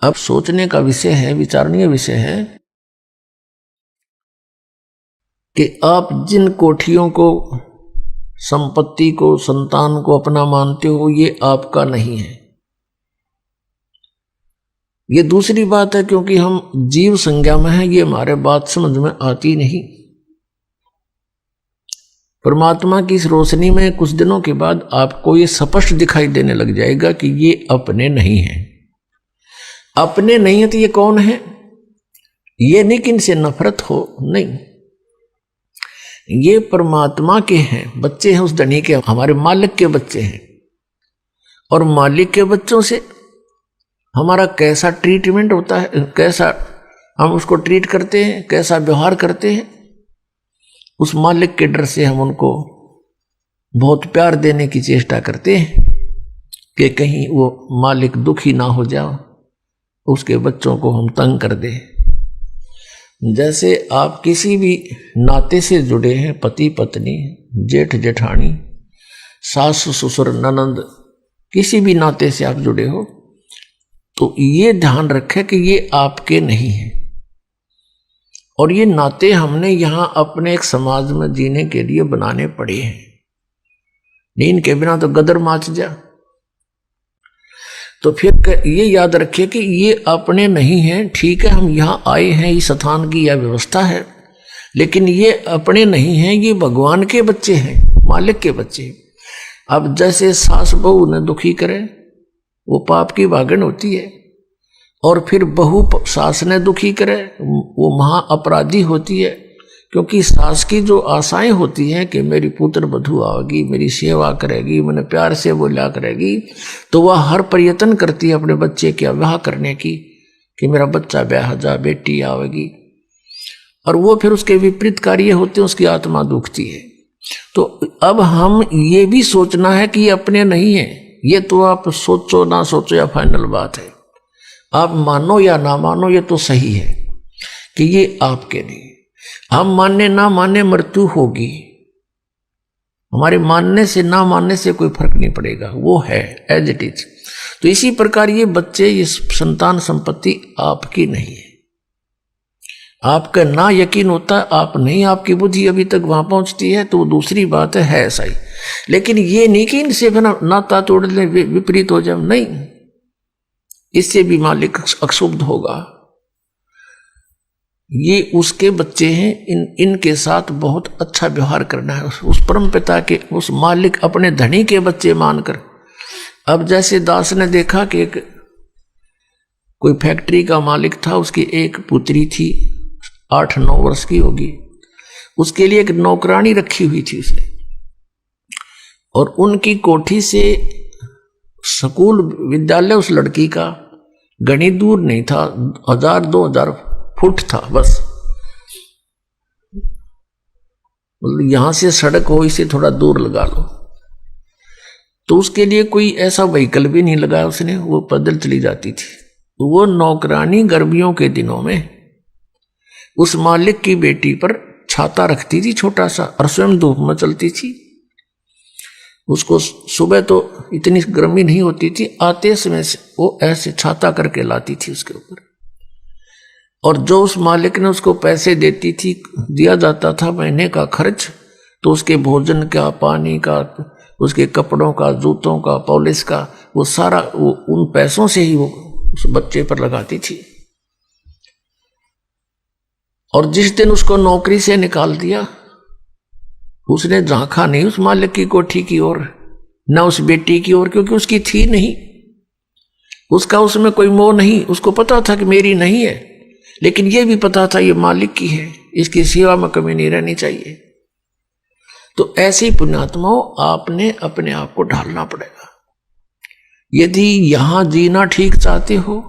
अब सोचने का विषय है, विचारणीय विषय है कि आप जिन कोठियों को, संपत्ति को, संतान को अपना मानते हो, ये आपका नहीं है। ये दूसरी बात है, क्योंकि हम जीव संज्ञा में हैं, ये हमारे बात समझ में आती नहीं। परमात्मा की इस रोशनी में कुछ दिनों के बाद आपको ये स्पष्ट दिखाई देने लग जाएगा कि ये अपने नहीं है। अपने नहीं है तो ये कौन है? ये नहीं कि इनसे नफरत हो, नहीं, ये परमात्मा के हैं, बच्चे हैं उस धनी के, हमारे मालिक के बच्चे हैं। और मालिक के बच्चों से हमारा कैसा ट्रीटमेंट होता है, कैसा हम उसको ट्रीट करते हैं, कैसा व्यवहार करते हैं, उस मालिक के डर से हम उनको बहुत प्यार देने की चेष्टा करते हैं कि कहीं वो मालिक दुखी ना हो जाओ, उसके बच्चों को हम तंग कर दें। जैसे आप किसी भी नाते से जुड़े हैं, पति पत्नी, जेठ जेठानी, सास ससुर, ननंद, किसी भी नाते से आप जुड़े हो, तो ये ध्यान रखें कि ये आपके नहीं है। और ये नाते हमने यहां अपने एक समाज में जीने के लिए बनाने पड़े हैं, नहीं इनके बिना तो गदर माच जा। तो फिर ये याद रखिए कि ये अपने नहीं हैं। ठीक है, हम यहाँ आए हैं, इस स्थान की यह व्यवस्था है, लेकिन ये अपने नहीं हैं, ये भगवान के बच्चे हैं, मालिक के बच्चे। अब जैसे सास बहू ने दुखी करे, वो पाप की भागन होती है, और फिर बहू सास ने दुखी करे, वो महा अपराधी होती है। क्योंकि सास की जो आशाएं होती हैं कि मेरी पुत्र वधू आएगी, मेरी सेवा करेगी, मैंने प्यार से बोला करेगी, तो वह हर प्रयत्न करती है अपने बच्चे के विवाह करने की, कि मेरा बच्चा ब्याह जा, बेटी आवेगी। और वो फिर उसके विपरीत कार्य होते हैं, उसकी आत्मा दुखती है। तो अब हम ये भी सोचना है कि ये अपने नहीं है। ये तो आप सोचो ना सोचो या फाइनल बात है, आप मानो या ना मानो, ये तो सही है कि ये आपके नहीं। हम मानने ना माने मृत्यु होगी, हमारे मानने से ना मानने से कोई फर्क नहीं पड़ेगा, वो है एज इट इज। तो इसी प्रकार ये बच्चे, ये संतान संपत्ति आपकी नहीं है। आपका ना यकीन होता है, आप नहीं, आपकी बुद्धि अभी तक वहां पहुंचती है, तो वो दूसरी बात है ऐसा ही। लेकिन ये नहीं कि इनसे नाता तोड़ ले, विपरीत हो जाए, नहीं, इससे भी मालिक अक्षुब्ध होगा। ये उसके बच्चे हैं, इनके साथ बहुत अच्छा व्यवहार करना है, उस परम पिता के, उस मालिक, अपने धनी के बच्चे मानकर। अब जैसे दास ने देखा कि एक कोई फैक्ट्री का मालिक था, उसकी एक पुत्री थी, 8-9 वर्ष की होगी, उसके लिए एक नौकरानी रखी हुई थी उसने। और उनकी कोठी से स्कूल विद्यालय उस लड़की का घनी दूर नहीं था, 1000-2000 फुट था बस। मतलब यहां से सड़क हो, इसे थोड़ा दूर लगा लो। तो उसके लिए कोई ऐसा व्हीकल भी नहीं लगाया उसने, वो पैदल चली जाती थी। वो नौकरानी गर्मियों के दिनों में उस मालिक की बेटी पर छाता रखती थी छोटा सा, और स्वयं धूप में चलती थी। उसको सुबह तो इतनी गर्मी नहीं होती थी, आते समय से वो ऐसे छाता करके लाती थी उसके ऊपर। और जो उस मालिक ने उसको पैसे देती थी, दिया जाता था महीने का खर्च, तो उसके भोजन का, पानी का, उसके कपड़ों का, जूतों का, पॉलिश का, वो सारा वो उन पैसों से ही वो उस बच्चे पर लगाती थी। और जिस दिन उसको नौकरी से निकाल दिया, उसने झांका नहीं उस मालिक की कोठी की ओर, न उस बेटी की ओर, क्योंकि उसकी थी नहीं, उसका उसमें कोई मोह नहीं। उसको पता था कि मेरी नहीं है, लेकिन यह भी पता था ये मालिक की है, इसकी सेवा में कमी नहीं रहनी चाहिए। तो ऐसी पुण्यात्माओं, आपने अपने आप को ढालना पड़ेगा। यदि यहां जीना ठीक चाहते हो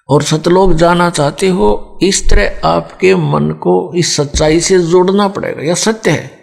और सतलोक जाना चाहते हो, इस तरह आपके मन को इस सच्चाई से जोड़ना पड़ेगा। यह सत्य है।